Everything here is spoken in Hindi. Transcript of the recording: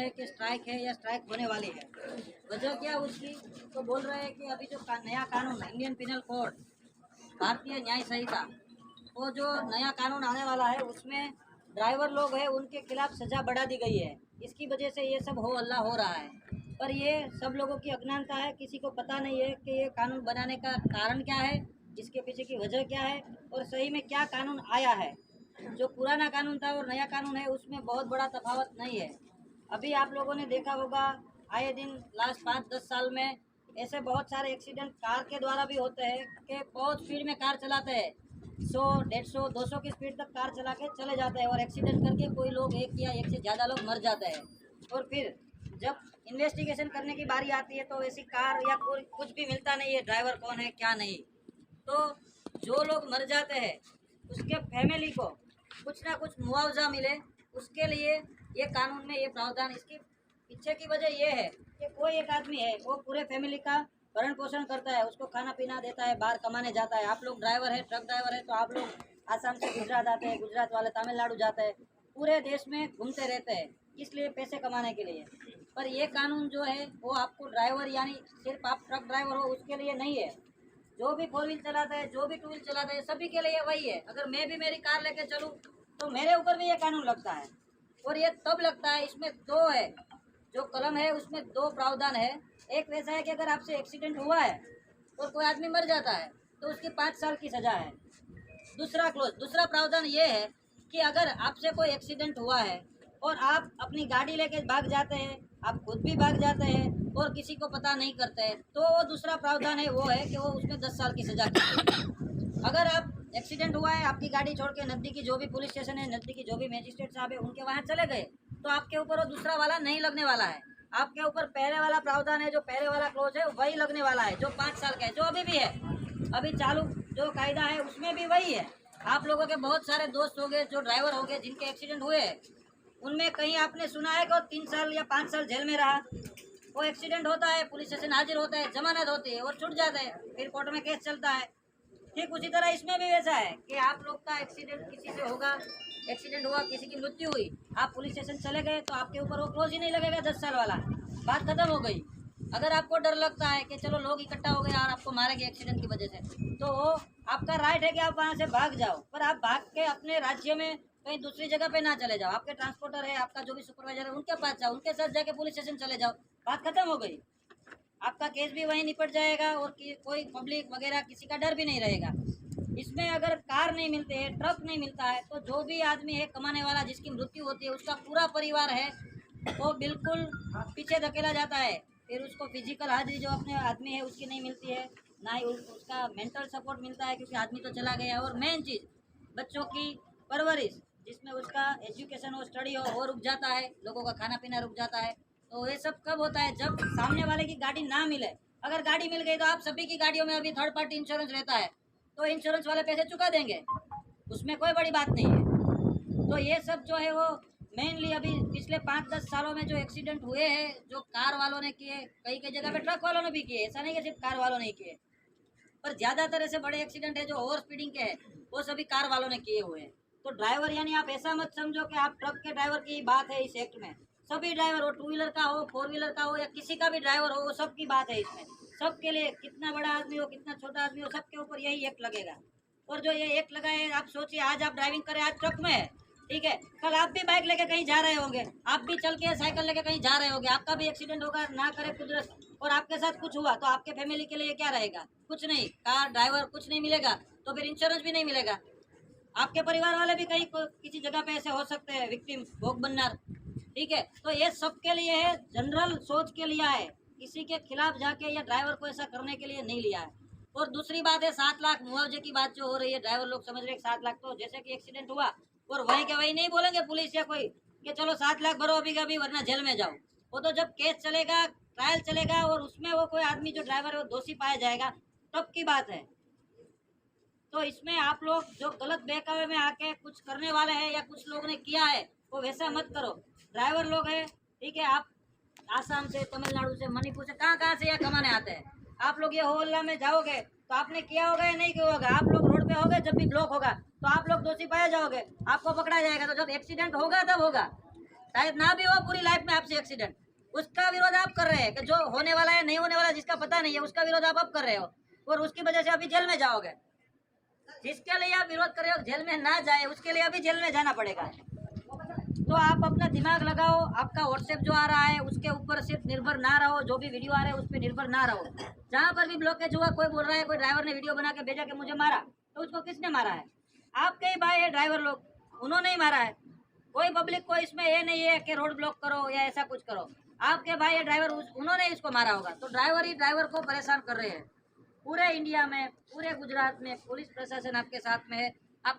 है कि स्ट्राइक है या स्ट्राइक होने वाली है। वजह क्या उसकी, तो बोल रहे हैं कि अभी जो नया कानून इंडियन पिनल कोड, भारतीय न्याय संहिता, वो जो नया कानून आने वाला है उसमें ड्राइवर लोग हैं उनके खिलाफ सज़ा बढ़ा दी गई है। इसकी वजह से ये सब हो हल्ला हो रहा है। पर ये सब लोगों की अज्ञानता है, किसी को पता नहीं है कि ये कानून बनाने का कारण क्या है, इसके पीछे की वजह क्या है और सही में क्या कानून आया है। जो पुराना कानून था और नया कानून है उसमें बहुत बड़ा तफावत नहीं है। अभी आप लोगों ने देखा होगा आए दिन लास्ट 5-10 साल में ऐसे बहुत सारे एक्सीडेंट कार के द्वारा भी होते हैं कि बहुत स्पीड में कार चलाते हैं, 100, 150, 200 की स्पीड तक कार चला के चले जाते हैं और एक्सीडेंट करके कोई लोग एक या एक से ज़्यादा लोग मर जाते हैं। और फिर जब इन्वेस्टिगेशन करने की बारी आती है तो ऐसी कार या कोई कुछ भी मिलता नहीं है, ड्राइवर कौन है क्या नहीं। तो जो लोग मर जाते हैं उसके फैमिली को कुछ ना कुछ मुआवजा मिले, उसके लिए ये कानून में ये प्रावधान। इसकी पीछे की वजह ये है कि कोई एक आदमी है वो पूरे फैमिली का भरण पोषण करता है, उसको खाना पीना देता है, बाहर कमाने जाता है। आप लोग ड्राइवर है, ट्रक ड्राइवर है, तो आप लोग आसाम से गुजरात आते हैं, गुजरात वाले तमिलनाडु जाते हैं, पूरे देश में घूमते रहते हैं, इसलिए पैसे कमाने के लिए। पर ये कानून जो है वो आपको ड्राइवर यानी सिर्फ आप ट्रक ड्राइवर हो उसके लिए नहीं है। जो भी 4 व्हील चलाता है, जो भी 2 व्हील चलाता है, सभी के लिए वही है। अगर मैं भी मेरी कार लेके चलूँ तो मेरे ऊपर भी ये कानून लगता है। और ये तब लगता है, इसमें 2 है, जो कलम है उसमें 2 प्रावधान है। एक वैसा है कि अगर आपसे एक्सीडेंट हुआ है और कोई आदमी मर जाता है तो उसकी 5 साल की सज़ा है। दूसरा प्रावधान ये है कि अगर आपसे कोई एक्सीडेंट हुआ है और आप अपनी गाड़ी लेके भाग जाते हैं, आप खुद भी भाग जाते हैं और किसी को पता नहीं करते हैं, तो वो दूसरा प्रावधान है, वो है कि वो उसमें 10 साल की सज़ा की है। अगर आप एक्सीडेंट हुआ है, आपकी गाड़ी छोड़ के नज़दीकी जो भी पुलिस स्टेशन है, नज़दीकी जो भी मजिस्ट्रेट साहब है उनके वहाँ चले गए, तो आपके ऊपर वो दूसरा वाला नहीं लगने वाला है। आपके ऊपर पहले वाला प्रावधान है, जो पहले वाला क्लोज है वही लगने वाला है, जो 5 साल का है, जो अभी भी है। अभी चालू जो कायदा है उसमें भी वही है। आप लोगों के बहुत सारे दोस्त हो गए जो ड्राइवर हो गए जिनके एक्सीडेंट हुए, उनमें कहीं आपने सुना है कि वो 3 साल या 5 साल जेल में रहा। वो एक्सीडेंट होता है, पुलिस स्टेशन हाजिर होता है, जमानत होती है और छूट जाता है, फिर कोर्ट में केस चलता है। ठीक उसी तरह इसमें भी वैसा है कि आप लोग का एक्सीडेंट किसी से होगा, एक्सीडेंट हुआ, किसी की मृत्यु हुई, आप पुलिस स्टेशन चले गए तो आपके ऊपर वो क्लोज ही नहीं लगेगा 10 साल वाला, बात खत्म हो गई। अगर आपको डर लगता है कि चलो लोग इकट्ठा हो गए और आपको मारेंगे एक्सीडेंट की वजह से, तो वो आपका राइट है कि आप वहाँ से भाग जाओ, पर आप भाग के अपने राज्य में कहीं दूसरी जगह पे ना चले जाओ। आपके ट्रांसपोर्टर है, आपका जो भी सुपरवाइजर है, उनके पास जाओ, उनके साथ जाके पुलिस स्टेशन चले जाओ, बात खत्म हो गई। आपका केस भी वहीं निपट जाएगा और कोई पब्लिक वगैरह किसी का डर भी नहीं रहेगा। इसमें अगर कार नहीं मिलते है, ट्रक नहीं मिलता है, तो जो भी आदमी है कमाने वाला जिसकी मृत्यु होती है, उसका पूरा परिवार है वो बिल्कुल पीछे धकेला जाता है। फिर उसको फिजिकल हाजिरी जो अपने आदमी है उसकी नहीं मिलती है, ना ही उसका मेंटल सपोर्ट मिलता है क्योंकि आदमी तो चला गया। और मेन चीज़ बच्चों की परवरिश, जिसमें उसका एजुकेशन हो, स्टडी हो, वो रुक जाता है, लोगों का खाना पीना रुक जाता है। तो ये सब कब होता है, जब सामने वाले की गाड़ी ना मिले। अगर गाड़ी मिल गई तो आप सभी की गाड़ियों में अभी थर्ड पार्टी इंश्योरेंस रहता है, तो इंश्योरेंस वाले पैसे चुका देंगे, उसमें कोई बड़ी बात नहीं है। तो ये सब जो है वो मेनली अभी पिछले 5-10 सालों में जो एक्सीडेंट हुए हैं, जो कार वालों ने किए, कई कई जगह पे ट्रक वालों ने भी किए, ऐसा नहीं कि सिर्फ कार वालों ने किए, पर ज़्यादातर ऐसे बड़े एक्सीडेंट है जो ओवर स्पीडिंग के हैं वो सभी कार वालों ने किए हुए हैं। तो ड्राइवर यानी आप ऐसा मत समझो कि आप ट्रक के ड्राइवर की बात है इस एक्ट में। सभी ड्राइवर हो, 2 व्हीलर का हो, 4 व्हीलर का हो या किसी का भी ड्राइवर हो, वो सबकी बात है इसमें। सबके लिए, कितना बड़ा आदमी हो, कितना छोटा आदमी हो, सबके ऊपर यही एक्ट लगेगा। और जो ये एक्ट लगा है, आप सोचिए आज आप ड्राइविंग करें, आज ट्रक में है, ठीक है, कल आप भी बाइक लेके कहीं जा रहे होंगे, आप भी चल के साइकिल लेके कहीं जा रहे होंगे, आपका भी एक्सीडेंट होगा, ना करे कुदरत, और आपके साथ कुछ हुआ तो आपके फैमिली के लिए क्या रहेगा? कुछ नहीं, कार ड्राइवर कुछ नहीं मिलेगा, तो फिर इंश्योरेंस भी नहीं मिलेगा। आपके परिवार वाले भी कहीं किसी जगह पे ऐसे हो सकते हैं, विक्टिम, भोग बननार, ठीक है। तो ये सबके लिए है, जनरल सोच के लिया है, किसी के खिलाफ जाके या ड्राइवर को ऐसा करने के लिए नहीं लिया है। और दूसरी बात है 7 लाख मुआवजे की बात जो हो रही है, ड्राइवर लोग समझ रहे हैं 7 लाख तो जैसे कि एक्सीडेंट हुआ और वहीं के वहीं नहीं बोलेंगे पुलिस या कोई कि चलो 7 लाख भरो अभी का अभी वरना जेल में जाओ। वो तो जब केस चलेगा, ट्रायल चलेगा और उसमें वो कोई आदमी जो ड्राइवर है वो दोषी पाया जाएगा, तब की बात है। तो इसमें आप लोग जो गलत बहकावे में आके कुछ करने वाले हैं या कुछ लोगों ने किया है वो वैसा मत करो। ड्राइवर लोग हैं, ठीक है, आप आसाम से, तमिलनाडु से, मणिपुर से, कहाँ से यहाँ कमाने आते हैं। आप लोग ये होल्ला में जाओगे तो आपने किया होगा या नहीं किया होगा, आप लोग रोड पे होगे, जब भी ब्लॉक होगा तो आप लोग दोषी पाए जाओगे, आपको पकड़ा जाएगा। तो जब एक्सीडेंट होगा तब होगा, शायद ना भी हो पूरी लाइफ में आपसे एक्सीडेंट, उसका विरोध आप कर रहे हैं कि जो होने वाला है नहीं होने वाला जिसका पता नहीं है उसका विरोध आप अब कर रहे हो और उसकी वजह से अभी जेल में जाओगे। जिसके लिए आप विरोध कर रहे हो जेल में ना जाए उसके लिए अभी जेल में जाना पड़ेगा। तो आप अपना दिमाग लगाओ, आपका व्हाट्सएप जो आ रहा है उसके ऊपर सिर्फ निर्भर ना रहो, जो भी वीडियो आ रहे हैं उस पर निर्भर ना रहो। जहाँ पर भी ब्लॉकेज हुआ, कोई बोल रहा है कोई ड्राइवर ने वीडियो बना के भेजा कि मुझे मारा, तो उसको किसने मारा है? आपके ही भाई है ड्राइवर लोग, उन्होंने ही मारा है। कोई पब्लिक को इसमें ये नहीं है कि रोड ब्लॉक करो या ऐसा कुछ करो, आपके भाई है ड्राइवर, उन्होंने इसको मारा होगा। तो ड्राइवर ही ड्राइवर को परेशान कर रहे हैं। पूरे इंडिया में, पूरे गुजरात में पुलिस प्रशासन आपके साथ में है।